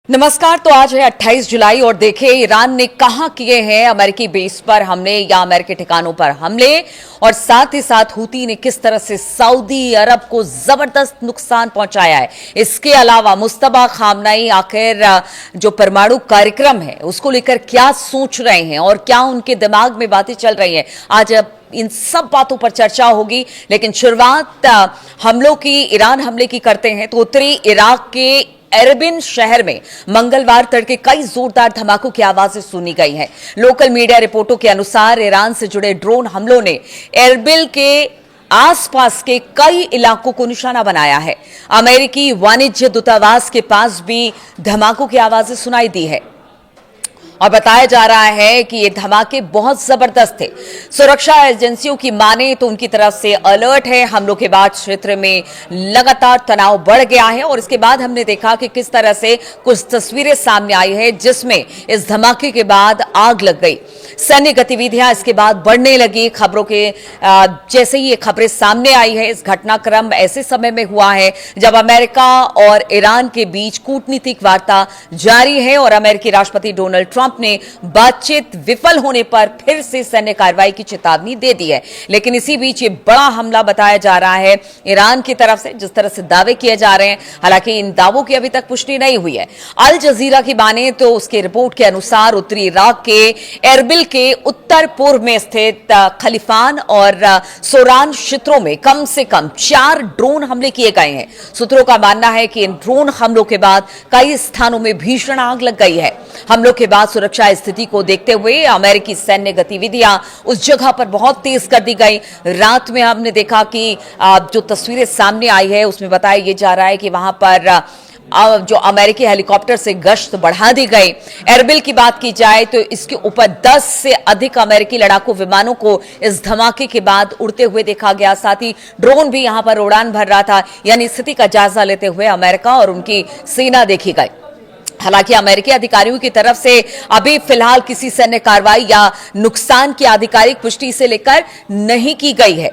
नमस्कार। तो आज है 28 जुलाई और देखिए ईरान ने कहां किए हैं अमेरिकी बेस पर हमले या अमेरिकी ठिकानों पर हमले, और साथ ही साथ हूती ने किस तरह से सऊदी अरब को जबरदस्त नुकसान पहुंचाया है। इसके अलावा मुस्तफा खामनेई आखिर जो परमाणु कार्यक्रम है उसको लेकर क्या सोच रहे हैं और क्या उनके दिमाग में बातें चल रही हैं, आज इन सब बातों पर चर्चा होगी। लेकिन शुरुआत हमलों की, ईरान हमले की करते हैं। तो उत्तरी इराक के एरबिल शहर में मंगलवार तड़के कई जोरदार धमाकों की आवाजें सुनी गई हैं। लोकल मीडिया रिपोर्टों के अनुसार ईरान से जुड़े ड्रोन हमलों ने एरबिल के आसपास के कई इलाकों को निशाना बनाया है। अमेरिकी वाणिज्य दूतावास के पास भी धमाकों की आवाजें सुनाई दी है और बताया जा रहा है कि ये धमाके बहुत जबरदस्त थे। सुरक्षा एजेंसियों की माने तो उनकी तरफ से अलर्ट है। हमलों के बाद क्षेत्र में लगातार तनाव बढ़ गया है और इसके बाद हमने देखा कि किस तरह से कुछ तस्वीरें सामने आई है जिसमें इस धमाके के बाद आग लग गई। सैन्य गतिविधियां इसके बाद बढ़ने लगी। खबरों के जैसे ही ये खबरें सामने आई है, इस घटनाक्रम ऐसे समय में हुआ है जब अमेरिका और ईरान के बीच कूटनीतिक वार्ता जारी है और अमेरिकी राष्ट्रपति डोनाल्ड ट्रंप ने बातचीत विफल होने पर फिर से सैन्य कार्रवाई की चेतावनी दे दी है। लेकिन इसी बीच ये बड़ा हमला बताया जा रहा है ईरान की तरफ से, जिस तरह से दावे किए जा रहे हैं। हालांकि इन दावों की अभी तक पुष्टि नहीं हुई है। अल जजीरा की माने तो उसकी रिपोर्ट के अनुसार उत्तरी इराक के एरबिल के उत्तर पूर्व में स्थित खलीफान और सोरान क्षेत्रों में कम से कम 4 ड्रोन हमले किए गए हैं। सूत्रों का मानना है कि इन ड्रोन हमलों के बाद कई स्थानों में भीषण आग लग गई है। हमलों के बाद सुरक्षा स्थिति को देखते हुए अमेरिकी सैन्य गतिविधियां उस जगह पर बहुत तेज कर दी गई। रात में हमने देखा कि जो तस्वीरें सामने आई है उसमें बताया यह जा रहा है कि वहां पर जो अमेरिकी हेलीकॉप्टर से गश्त बढ़ा दी गई। एरबिल की बात की जाए तो इसके ऊपर 10 से अधिक अमेरिकी लड़ाकू विमानों को इस धमाके के बाद उड़ते हुए देखा गया। साथ ही ड्रोन भी यहां पर उड़ान भर रहा था। यानी स्थिति का जायजा लेते हुए अमेरिका और उनकी सेना देखी गई। हालांकि अमेरिकी अधिकारियों की तरफ से अभी फिलहाल किसी सैन्य कार्रवाई या नुकसान की आधिकारिक पुष्टि से लेकर नहीं की गई है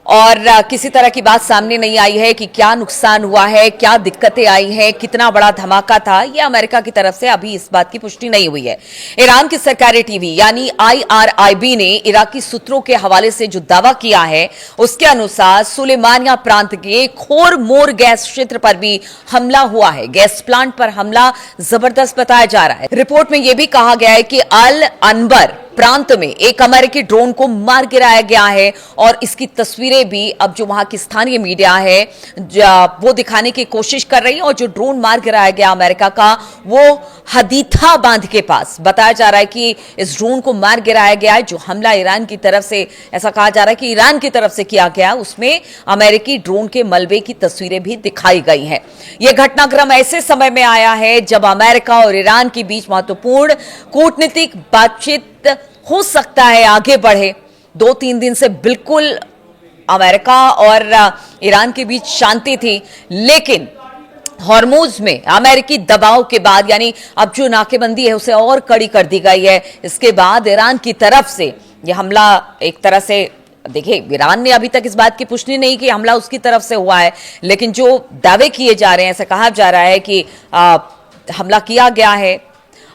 और किसी तरह की बात सामने नहीं आई है कि क्या नुकसान हुआ है, क्या दिक्कतें आई हैं, कितना बड़ा धमाका था। यह अमेरिका की तरफ से अभी इस बात की पुष्टि नहीं हुई है। ईरान की सरकारी टीवी यानी IRIB ने इराकी सूत्रों के हवाले से जो दावा किया है उसके अनुसार सुलेमानिया प्रांत के खोरमोर गैस क्षेत्र पर भी हमला हुआ है। गैस प्लांट पर हमला जबरदस्त बताया जा रहा है। रिपोर्ट में यह भी कहा गया है कि अल अनबर प्रांत में एक अमेरिकी ड्रोन को मार गिराया गया है और इसकी तस्वीरें भी अब जो वहां की स्थानीय मीडिया है वो दिखाने की कोशिश कर रही है। और जो ड्रोन मार गिराया गया अमेरिका का, वो हदीथा बांध के पास बताया जा रहा है कि इस ड्रोन को मार गिराया गया है। जो हमला ईरान की तरफ से, ऐसा कहा जा रहा है कि ईरान की तरफ से किया गया, उसमें अमेरिकी ड्रोन के मलबे की तस्वीरें भी दिखाई गई हैं। यह घटनाक्रम ऐसे समय में आया है जब अमेरिका और ईरान के बीच महत्वपूर्ण कूटनीतिक बातचीत हो सकता है आगे बढ़े। 2-3 दिन से बिल्कुल अमेरिका और ईरान के बीच शांति थी, लेकिन हॉर्मुज में अमेरिकी दबाव के बाद, यानी अब जो नाकेबंदी है उसे और कड़ी कर दी गई है। इसके बाद ईरान की तरफ से यह हमला एक तरह से, देखिए ईरान ने अभी तक इस बात की पुष्टि नहीं की हमला उसकी तरफ से हुआ है, लेकिन जो दावे किए जा रहे हैं, ऐसा कहा जा रहा है कि हमला किया गया है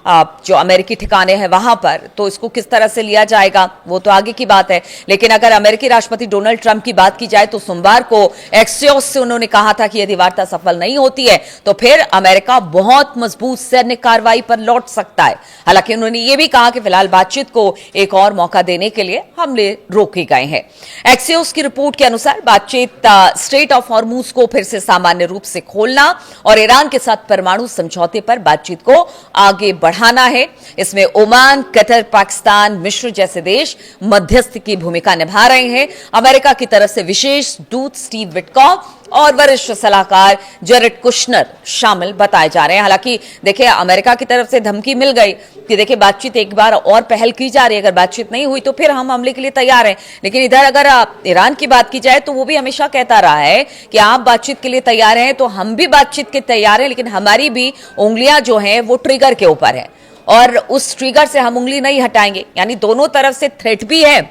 जो अमेरिकी ठिकाने हैं वहां पर। तो इसको किस तरह से लिया जाएगा वो तो आगे की बात है। लेकिन अगर अमेरिकी राष्ट्रपति डोनाल्ड ट्रंप की बात की जाए तो सोमवार को एक्सियोस से उन्होंने कहा था कि यदि वार्ता सफल नहीं होती है तो फिर अमेरिका बहुत मजबूत सैन्य कार्रवाई पर लौट सकता है। हालांकि उन्होंने ये भी कहा कि फिलहाल बातचीत को एक और मौका देने के लिए हमले रोके गए हैं। एक्सियोस की रिपोर्ट के अनुसार बातचीत स्ट्रेट ऑफ हॉर्मुज को फिर से सामान्य रूप से खोलना और ईरान के साथ परमाणु समझौते पर बातचीत को आगे बढ़ाना है। इसमें ओमान, कतर, पाकिस्तान, मिस्र जैसे देश मध्यस्थ की भूमिका निभा रहे हैं। अमेरिका की तरफ से विशेष दूत स्टीव विटकॉफ और वरिष्ठ सलाहकार जेरेड कुशनर शामिल बताए जा रहे हैं। हालांकि देखिए अमेरिका की तरफ से धमकी मिल गई कि देखिए बातचीत एक बार और पहल की जा रही है, अगर बातचीत नहीं हुई तो फिर हम हमले के लिए तैयार हैं। लेकिन इधर अगर ईरान की बात की जाए तो वो भी हमेशा कहता रहा है कि आप बातचीत के लिए तैयार हैं तो हम भी बातचीत के तैयार हैं, लेकिन हमारी भी उंगलियां जो हैं वो ट्रिगर के ऊपर है और उस ट्रिगर से हम उंगली नहीं हटाएंगे। यानी दोनों तरफ से थ्रेट भी है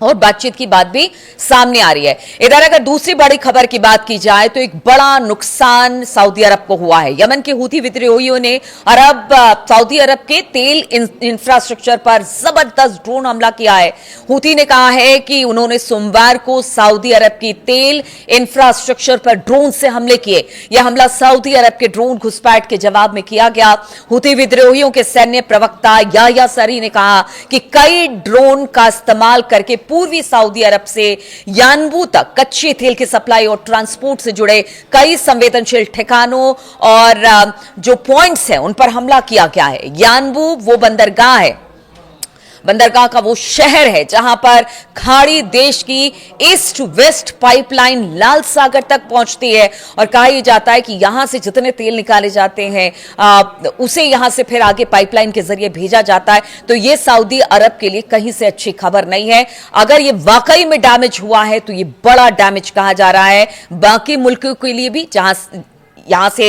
और बातचीत की बात भी सामने आ रही है। इधर अगर दूसरी बड़ी खबर की बात की जाए तो एक बड़ा नुकसान सऊदी अरब को हुआ है। यमन के हूथी विद्रोहियों ने सऊदी अरब के तेल इंफ्रास्ट्रक्चर पर जबरदस्त ड्रोन हमला किया है। हूथी ने कहा है कि उन्होंने सोमवार को सऊदी अरब की तेल इंफ्रास्ट्रक्चर पर ड्रोन से हमले किए। यह हमला सऊदी अरब के ड्रोन घुसपैठ के जवाब में किया गया। हूथी विद्रोहियों के सैन्य प्रवक्ता याह्या सरी ने कहा कि कई ड्रोन का इस्तेमाल करके पूर्वी सऊदी अरब से यानबू तक कच्चे तेल की सप्लाई और ट्रांसपोर्ट से जुड़े कई संवेदनशील ठिकानों और जो पॉइंट्स हैं उन पर हमला किया गया है। यानबू वो बंदरगाह है, बंदरगाह का वो शहर है जहां पर खाड़ी देश की ईस्ट वेस्ट पाइपलाइन लाल सागर तक पहुंचती है और कहा जाता है कि यहां से जितने तेल निकाले जाते हैं उसे यहां से फिर आगे पाइपलाइन के जरिए भेजा जाता है। तो ये सऊदी अरब के लिए कहीं से अच्छी खबर नहीं है। अगर ये वाकई में डैमेज हुआ है तो ये बड़ा डैमेज कहा जा रहा है बाकी मुल्कों के लिए भी, यहां से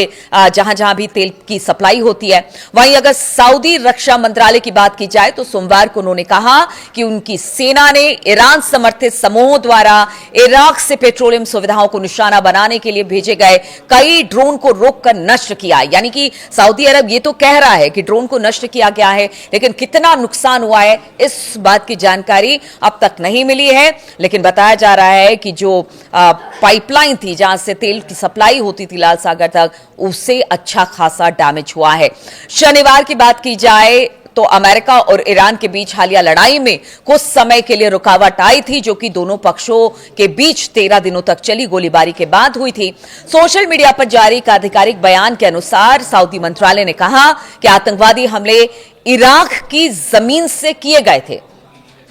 जहां जहां भी तेल की सप्लाई होती है। वहीं अगर सऊदी रक्षा मंत्रालय की बात की जाए तो सोमवार को उन्होंने कहा कि उनकी सेना ने ईरान समर्थित समूहों द्वारा इराक से पेट्रोलियम सुविधाओं को निशाना बनाने के लिए भेजे गए कई ड्रोन को रोककर नष्ट किया। यानी कि सऊदी अरब ये तो कह रहा है कि ड्रोन को नष्ट किया गया है, लेकिन कितना नुकसान हुआ है इस बात की जानकारी अब तक नहीं मिली है। लेकिन बताया जा रहा है कि जो पाइपलाइन थी जहां से तेल की सप्लाई होती थी लाल सागर तक, उससे अच्छा खासा डैमेज हुआ है। शनिवार की बात की जाए तो अमेरिका और ईरान के बीच हालिया लड़ाई में कुछ समय के लिए रुकावट आई थी, जो कि दोनों पक्षों के बीच 13 दिनों तक चली गोलीबारी के बाद हुई थी। सोशल मीडिया पर जारी एक आधिकारिक बयान के अनुसार सऊदी मंत्रालय ने कहा कि आतंकवादी हमले इराक की जमीन से किए गए थे,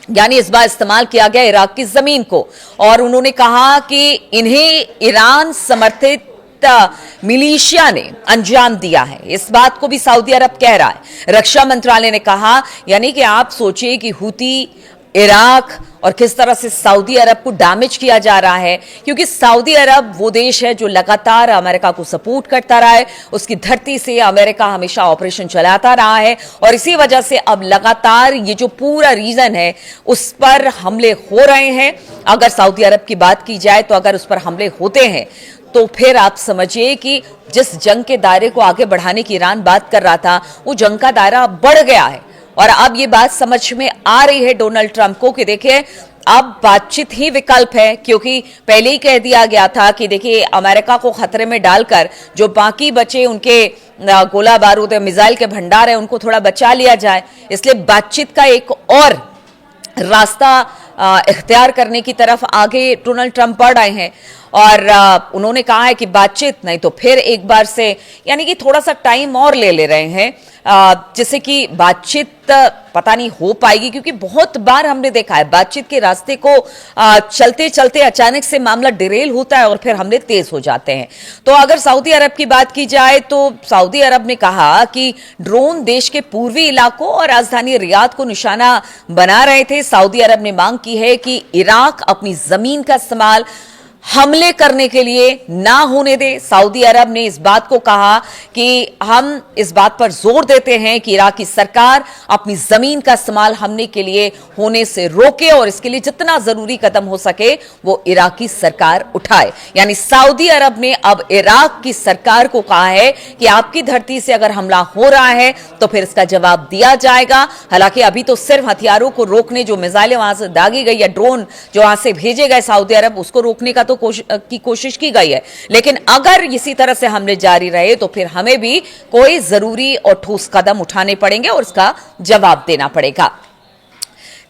यानी इस बार इस्तेमाल किया गया इराक की जमीन को, और उन्होंने कहा कि इन्हें ईरान समर्थित मिलिशिया ने अंजाम दिया है। इस बात को भी सऊदी अरब कह रहा है। रक्षा मंत्रालय ने कहा, यानी कि आप सोचिए कि हूती, इराक और किस तरह से सऊदी अरब को डैमेज किया जा रहा है, क्योंकि सऊदी अरब वो देश है जो लगातार अमेरिका को सपोर्ट करता रहा है। उसकी धरती से अमेरिका हमेशा ऑपरेशन चलाता रहा है और इसी वजह से अब लगातार ये जो पूरा रीजन है उस पर हमले हो रहे हैं। अगर सऊदी अरब की बात की जाए तो अगर उस पर हमले होते हैं तो फिर आप समझिए कि जिस जंग के दायरे को आगे बढ़ाने की ईरान बात कर रहा था, वो जंग का दायरा बढ़ गया है। और अब ये बात समझ में आ रही है डोनाल्ड ट्रंप को कि देखिए अब बातचीत ही विकल्प है, क्योंकि पहले ही कह दिया गया था कि देखिए अमेरिका को खतरे में डालकर जो बाकी बचे उनके गोला बारूद मिसाइल के भंडार है उनको थोड़ा बचा लिया जाए। इसलिए बातचीत का एक और रास्ता इख्तियार करने की तरफ आगे डोनाल्ड ट्रंप बढ़ आए हैं और उन्होंने कहा है कि बातचीत नहीं तो फिर एक बार से, यानी कि थोड़ा सा टाइम और ले रहे हैं जिससे कि बातचीत पता नहीं हो पाएगी, क्योंकि बहुत बार हमने देखा है बातचीत के रास्ते को चलते चलते अचानक से मामला डिरेल होता है और फिर हमले तेज हो जाते हैं। तो अगर सऊदी अरब की बात की जाए तो सऊदी अरब ने कहा कि ड्रोन देश के पूर्वी इलाकों और राजधानी रियाद को निशाना बना रहे थे। सऊदी अरब ने मांग की है कि इराक अपनी जमीन का इस्तेमाल हमले करने के लिए ना होने दे। सऊदी अरब ने इस बात को कहा कि हम इस बात पर जोर देते हैं कि इराक की सरकार अपनी जमीन का इस्तेमाल हमले के लिए होने से रोके और इसके लिए जितना जरूरी कदम हो सके वो इराकी सरकार उठाए। यानी सऊदी अरब ने अब इराक की सरकार को कहा है कि आपकी धरती से अगर हमला हो रहा है तो फिर इसका जवाब दिया जाएगा। हालांकि अभी तो सिर्फ हथियारों को रोकने, जो मिसाइलें वहां से दागी गई या ड्रोन जो वहां से भेजे गए सऊदी अरब, उसको रोकने का तो कोशिश की गई है, लेकिन अगर इसी तरह से हमले जारी रहे तो फिर हमें भी कोई जरूरी और ठोस कदम उठाने पड़ेंगे और उसका जवाब देना पड़ेगा।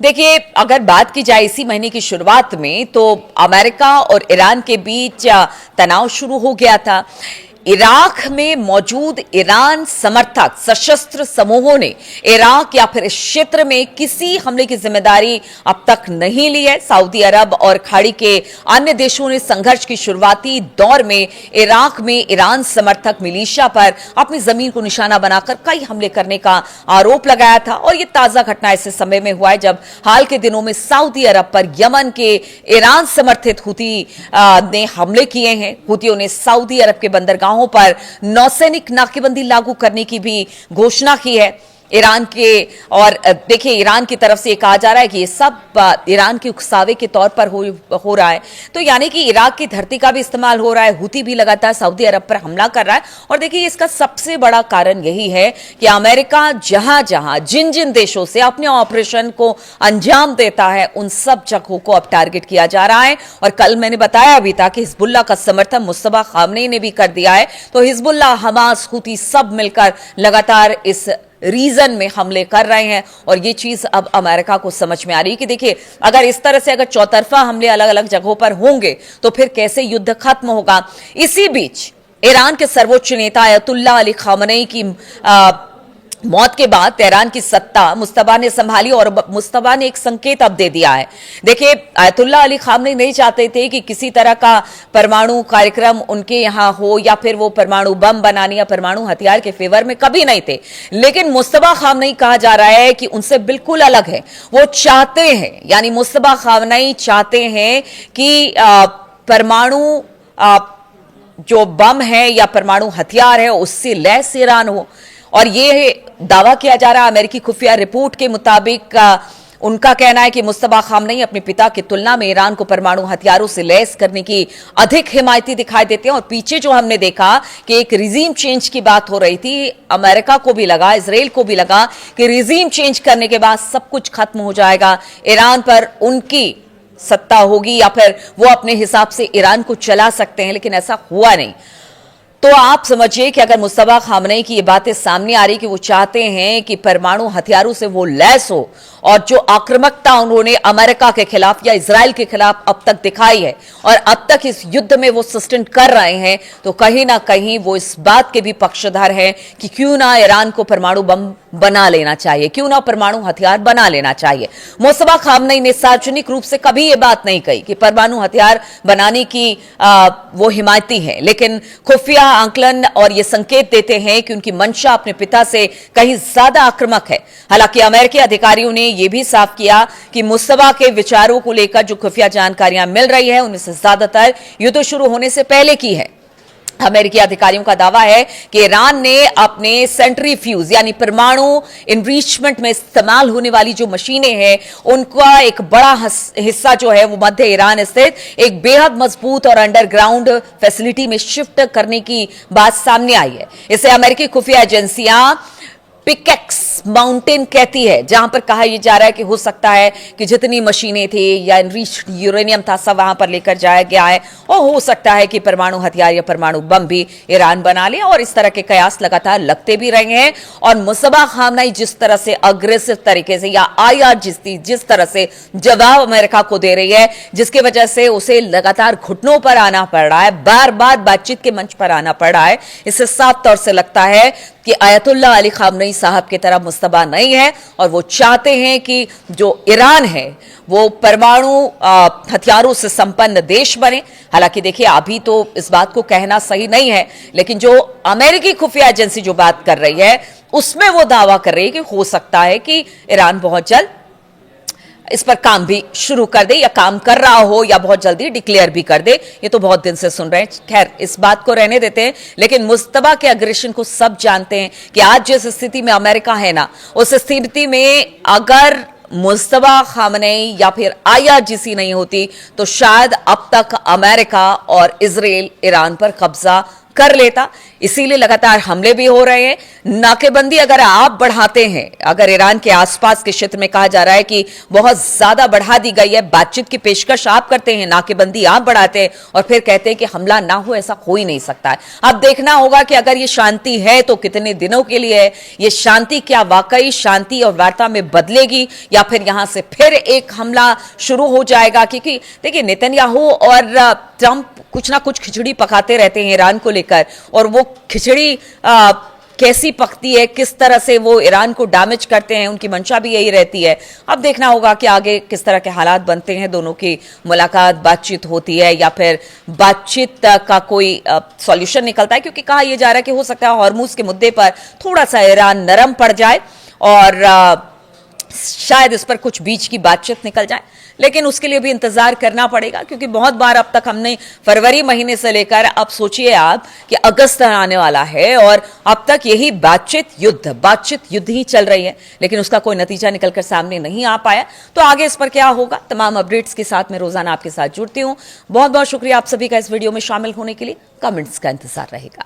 देखिए अगर बात की जाए इसी महीने की शुरुआत में तो अमेरिका और ईरान के बीच तनाव शुरू हो गया था। इराक में मौजूद ईरान समर्थक सशस्त्र समूहों ने इराक या फिर इस क्षेत्र में किसी हमले की जिम्मेदारी अब तक नहीं ली है। सऊदी अरब और खाड़ी के अन्य देशों ने संघर्ष की शुरुआती दौर में इराक में ईरान समर्थक मिलिशिया पर अपनी जमीन को निशाना बनाकर कई हमले करने का आरोप लगाया था और यह ताजा घटना ऐसे समय में हुआ है जब हाल के दिनों में सऊदी अरब पर यमन के ईरान समर्थित हूती ने हमले किए हैं। हूतियों ने सऊदी अरब के बंदरगाहों पर नौसैनिक नाकेबंदी लागू करने की भी घोषणा की है। ईरान के। और देखिए, ईरान की तरफ से ये कहा जा रहा है कि ये सब ईरान के उकसावे के तौर पर हो रहा है। तो यानी कि इराक की धरती का भी इस्तेमाल हो रहा है, हुती भी लगातार सऊदी अरब पर हमला कर रहा है। और देखिए, इसका सबसे बड़ा कारण यही है कि अमेरिका जहां जहां जिन जिन देशों से अपने ऑपरेशन को अंजाम देता है, उन सब जगहों को अब टारगेट किया जा रहा है। और कल मैंने बताया भी था कि हिजबुल्लाह का समर्थन मुस्तफा खामनेई ने भी कर दिया है। तो हिजबुल्लाह, हमास, हुती सब मिलकर लगातार इस रीजन में हमले कर रहे हैं। और ये चीज अब अमेरिका को समझ में आ रही है कि देखिए, अगर इस तरह से अगर चौतरफा हमले अलग अलग जगहों पर होंगे तो फिर कैसे युद्ध खत्म होगा। इसी बीच ईरान के सर्वोच्च नेता अयतुल्लाह अली खामनेई की मौत के बाद तेहरान की सत्ता मुस्तफा ने संभाली और मुस्तफा ने एक संकेत अब दे दिया है। देखिए, अयतुल्लाह अली खामनेई नहीं चाहते थे कि किसी तरह का परमाणु कार्यक्रम उनके यहां हो, या फिर वो परमाणु बम बनाने या परमाणु हथियार के फेवर में कभी नहीं थे। लेकिन मुस्तफा खामनेई, कहा जा रहा है कि उनसे बिल्कुल अलग है। वो चाहते हैं, यानी मुस्तफा खामनेई चाहते हैं कि परमाणु जो बम है या परमाणु हथियार है उससे लैस ईरान हो। और ये दावा किया जा रहा है, अमेरिकी खुफिया रिपोर्ट के मुताबिक उनका कहना है कि मुस्तफा खामनेई अपने पिता की तुलना में ईरान को परमाणु हथियारों से लैस करने की अधिक हिमायती दिखाई देते हैं। और पीछे जो हमने देखा कि एक रिजीम चेंज की बात हो रही थी, अमेरिका को भी लगा, इजराइल को भी लगा कि रिजीम चेंज करने के बाद सब कुछ खत्म हो जाएगा, ईरान पर उनकी सत्ता होगी या फिर वो अपने हिसाब से ईरान को चला सकते हैं। लेकिन ऐसा हुआ नहीं। तो आप समझिए कि अगर मुस्तफा खामनेई की ये बातें सामने आ रही कि वो चाहते हैं कि परमाणु हथियारों से वो लैस हो, और जो आक्रामकता उन्होंने अमेरिका के खिलाफ या इजराइल के खिलाफ अब तक दिखाई है और अब तक इस युद्ध में वो सस्टेन कर रहे हैं, तो कहीं ना कहीं वो इस बात के भी पक्षधर हैं कि क्यों ना ईरान को परमाणु बम बना लेना चाहिए, क्यों ना परमाणु हथियार बना लेना चाहिए। मुस्तफा खामनेई ने सार्वजनिक रूप से कभी ये बात नहीं कही कि परमाणु हथियार बनाने की वो हिमायती है, लेकिन खुफिया आंकलन और ये संकेत देते हैं कि उनकी मंशा अपने पिता से कहीं ज्यादा आक्रामक है। हालांकि अमेरिकी अधिकारियों ने यह भी साफ किया कि मुस्तफा के विचारों को लेकर जो खुफिया जानकारियां मिल रही है, उनमें से ज्यादातर युद्ध शुरू होने से पहले की है। अमेरिकी अधिकारियों का दावा है कि ईरान ने अपने सेंट्रीफ्यूज यानी परमाणु इनरिचमेंट में इस्तेमाल होने वाली जो मशीनें हैं, उनका एक बड़ा हिस्सा जो है वो मध्य ईरान स्थित एक बेहद मजबूत और अंडरग्राउंड फैसिलिटी में शिफ्ट करने की बात सामने आई है। इसे अमेरिकी खुफिया एजेंसियां पिकेक्स माउंटेन कहती है, जहां पर कहा यह जा रहा है कि हो सकता है कि जितनी मशीनें थी या एनरिच्ड यूरेनियम था सब वहां पर लेकर जाया गया है, और हो सकता है कि परमाणु हथियार या परमाणु बम भी ईरान बना ले। और इस तरह के कयास लगातार लगते भी रहे हैं। और मुस्तफा खामनेई जिस तरह से अग्रेसिव तरीके से या आईआर जिस तरह से जवाब अमेरिका को दे रही है, जिसकी वजह से उसे लगातार घुटनों पर आना पड़ रहा है, बार बार बातचीत के मंच पर आना पड़ रहा है, इससे साफ तौर से लगता है कि अयतुल्लाह अली खामनेई साहब की तरह मुस्तफा नहीं है। और वो चाहते हैं कि जो ईरान है वो परमाणु हथियारों से संपन्न देश बने। हालांकि देखिए, अभी तो इस बात को कहना सही नहीं है, लेकिन जो अमेरिकी खुफिया एजेंसी जो बात कर रही है उसमें वो दावा कर रही है कि हो सकता है कि ईरान बहुत जल्द इस पर काम भी शुरू कर दे, या काम कर रहा हो, या बहुत जल्दी डिक्लेयर भी कर दे। ये तो बहुत दिन से सुन रहे हैं। खैर, इस बात को रहने देते हैं। लेकिन मुस्तफा के अग्रेशन को सब जानते हैं कि आज जिस स्थिति में अमेरिका है ना, उस स्थिति में अगर मुस्तफा खामनेई या फिर आईआरजीसी नहीं होती तो शायद अब तक अमेरिका और इजराइल ईरान पर कब्जा कर लेता। इसीलिए लगातार हमले भी हो रहे हैं। नाकेबंदी अगर आप बढ़ाते हैं, अगर ईरान के आसपास के क्षेत्र में कहा जा रहा है कि बहुत ज्यादा बढ़ा दी गई है, बातचीत की पेशकश आप करते हैं, नाकेबंदी आप बढ़ाते हैं और फिर कहते हैं कि हमला ना हो, ऐसा हो ही नहीं सकता है। अब देखना होगा कि अगर ये शांति है तो कितने दिनों के लिए है। ये शांति क्या वाकई शांति और वार्ता में बदलेगी, या फिर यहां से फिर एक हमला शुरू हो जाएगा? क्योंकि देखिए, नेतन्याहू और ट्रंप कुछ ना कुछ खिचड़ी पकाते रहते हैं ईरान को लेकर, और वो खिचड़ी कैसी पकती है, किस तरह से वो ईरान को डैमेज करते हैं, उनकी मंशा भी यही रहती है। अब देखना होगा कि आगे किस तरह के हालात बनते हैं, दोनों की मुलाकात, बातचीत होती है या फिर बातचीत का कोई सॉल्यूशन निकलता है। क्योंकि कहा यह जा रहा है कि हो सकता है हॉर्मुज के मुद्दे पर थोड़ा सा ईरान नरम पड़ जाए और शायद इस पर कुछ बीच की बातचीत निकल जाए, लेकिन उसके लिए भी इंतजार करना पड़ेगा, क्योंकि बहुत बार अब तक हमने फरवरी महीने से लेकर अब सोचिए आप कि अगस्त आने वाला है और अब तक यही बातचीत युद्ध ही चल रही है, लेकिन उसका कोई नतीजा निकलकर सामने नहीं आ पाया। तो आगे इस पर क्या होगा, तमाम अपडेट्स के साथ मैं रोजाना आपके साथ जुड़ती हूं। बहुत बहुत शुक्रिया आप सभी का इस वीडियो में शामिल होने के लिए। कमेंट्स का इंतजार रहेगा।